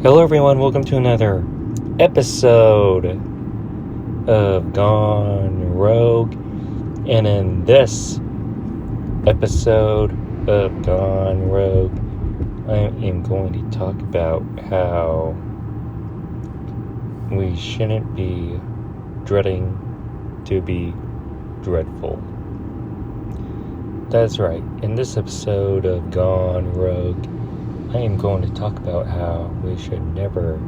Hello everyone, welcome to another episode of Gone Rogue. And in this episode of Gone Rogue, I am going to talk about how we shouldn't be dreading to be dreadful. That's right, in this episode of Gone Rogue, I am going to talk about how we should never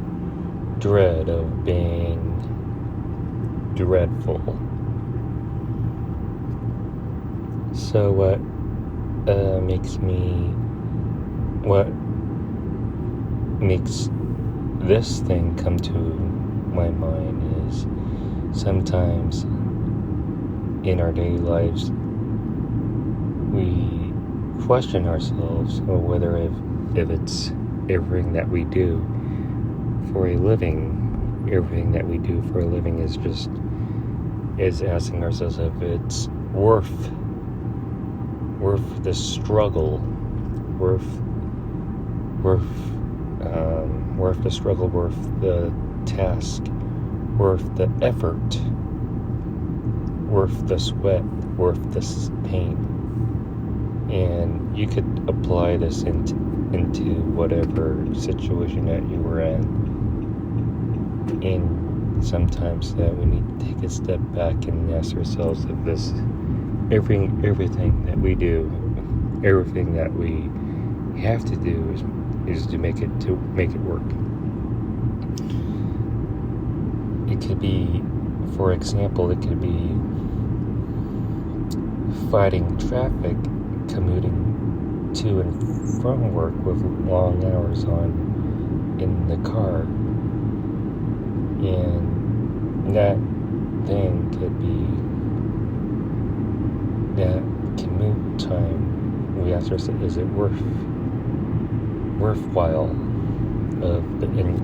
dread of being dreadful. So what makes this thing come to my mind is sometimes in our daily lives we question ourselves or whether if it's everything that we do for a living, is asking ourselves if it's worth the struggle, worth the task, worth the effort, worth the sweat, worth the pain. And you could apply this into whatever situation that you were in. And sometimes that we need to take a step back and ask ourselves if this everything that we do, everything that we have to do is to make it work. It could be, for example, fighting traffic, commuting to and from work with long hours in the car, and that thing could be that commute time. We ask ourselves, is it worthwhile of the end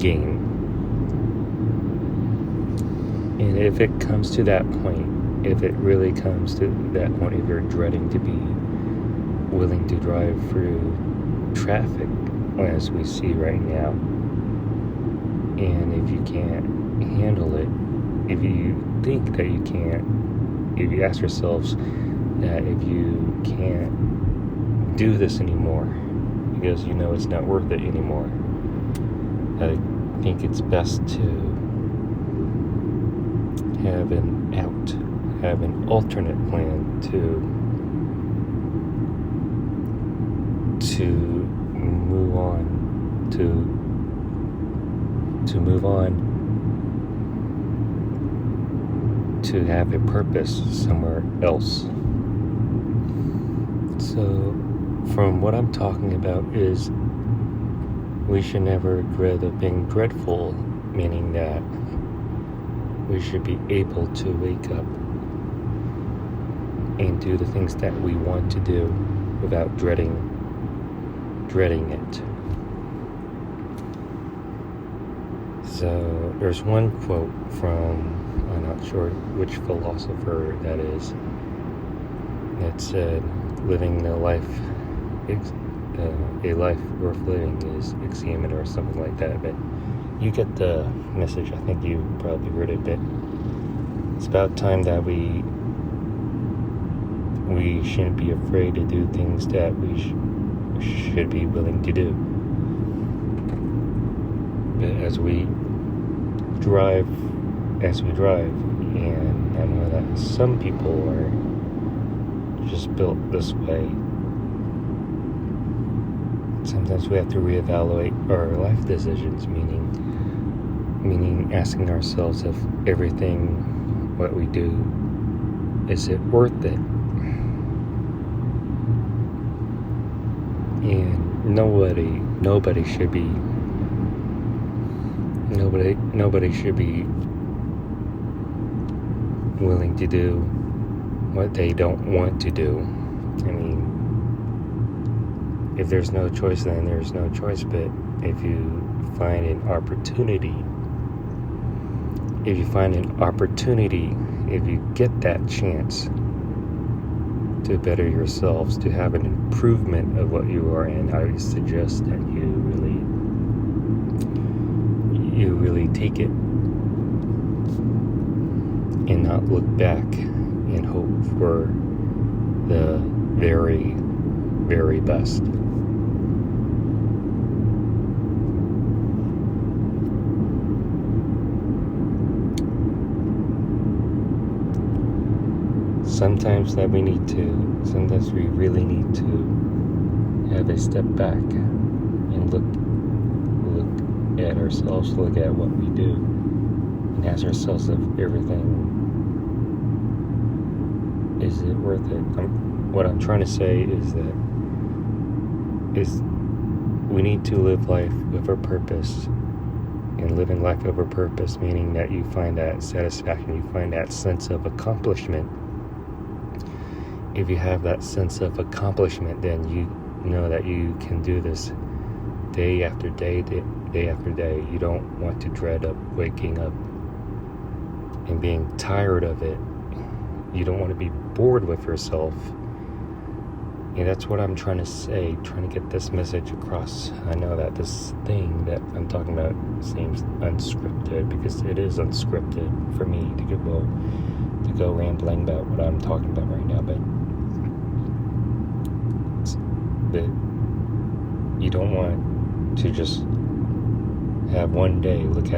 game? And if it comes to that point, if it really comes to that point, if you're dreading to be willing to drive through traffic as we see right now, and if you can't handle it, if you think that you can't, if you ask yourselves that if you can't do this anymore because you know it's not worth it anymore, I think it's best to have an alternate plan to move on, to have a purpose somewhere else. So from what I'm talking about is we should never dread of being dreadful, meaning that we should be able to wake up and do the things that we want to do without dreading it. So there's one quote from, I'm not sure which philosopher that is, that said, living a life worth living is examined, or something like that, but you get the message. I think you probably heard it, but it's about time that we shouldn't be afraid to do things that we should be willing to do. But as we drive, and I know that some people are just built this way, sometimes we have to reevaluate our life decisions, meaning asking ourselves if everything what we do, is it worth it? And nobody should be willing to do what they don't want to do. I mean, if there's no choice, then there's no choice. But if you find an opportunity, if you get that chance to better yourselves, to have an improvement of what you are in, I would suggest that you really take it and not look back and hope for the very, very best. Sometimes we really need to have a step back and look at ourselves, look at what we do, and ask ourselves if everything, is it worth it? What I'm trying to say is that we need to live life with a purpose, and living life with a purpose, meaning that you find that satisfaction, you find that sense of accomplishment. If you have that sense of accomplishment, then you know that you can do this day after day, day after day. You don't want to dread up waking up and being tired of it. You don't want to be bored with yourself. And that's what I'm trying to say, trying to get this message across. I know that this thing that I'm talking about seems unscripted, because it is unscripted for me to go rambling about what I'm talking about right now, but you don't want to just have one day look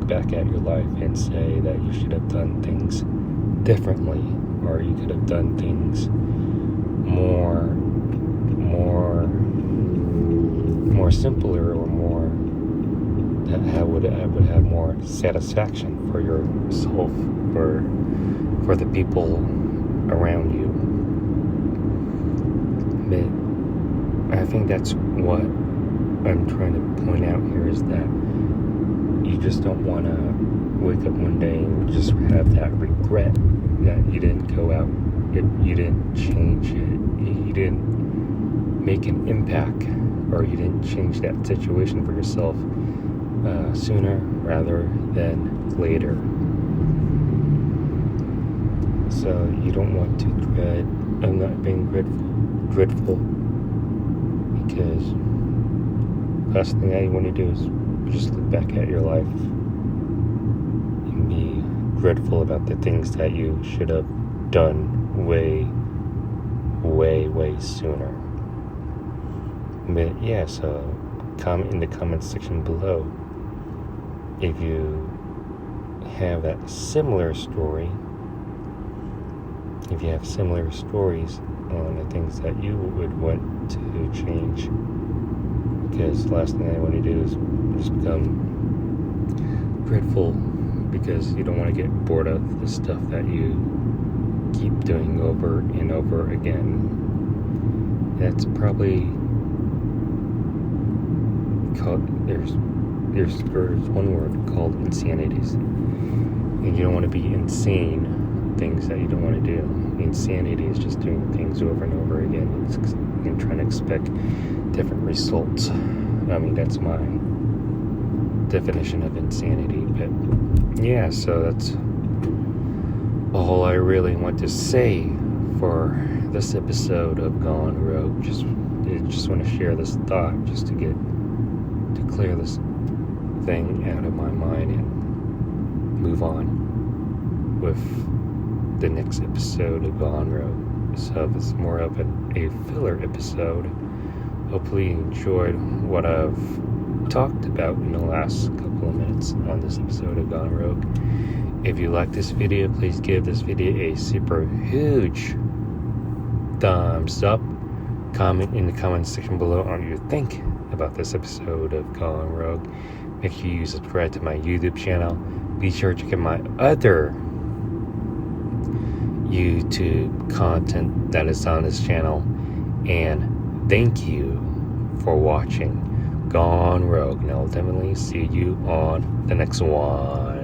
back at your life and say that you should have done things differently, or you could have done things more simpler, or more that would have more satisfaction for yourself, for the people around you. But I think that's what I'm trying to point out here, is that you just don't want to wake up one day and just have that regret that you didn't go out, you didn't change it, you didn't make an impact, or you didn't change that situation for yourself sooner rather than later. So you don't want to dread of not being dreadful, because last thing that you want to do is just look back at your life and be dreadful about the things that you should have done way, way, way sooner. But yeah, so comment in the comment section below if you have that similar story, if you have similar stories on the things that you would want to change. Because the last thing I want to do is just become dreadful, because you don't want to get bored of the stuff that you keep doing over and over again. That's probably called, there's one word called insanities, and you don't want to be insane things that you don't want to do. Insanity is just doing things over and over again and trying to expect different results. I mean, that's my definition of insanity. But yeah, so that's all I really want to say for this episode of Gone Rogue. Just want to share this thought, just to clear this thing out of my mind and move on with the next episode of Gone Rogue. So it's more of a filler episode. Hopefully you enjoyed what I've talked about in the last couple of minutes on this episode of Gone Rogue. If you like this video, please give this video a super huge thumbs up. Comment in the comment section below on what you think about this episode of Gone Rogue. Make sure you subscribe to my YouTube channel. Be sure to check out my other YouTube content that is on this channel. And thank you for watching Gone Rogue. And I'll definitely see you on the next one.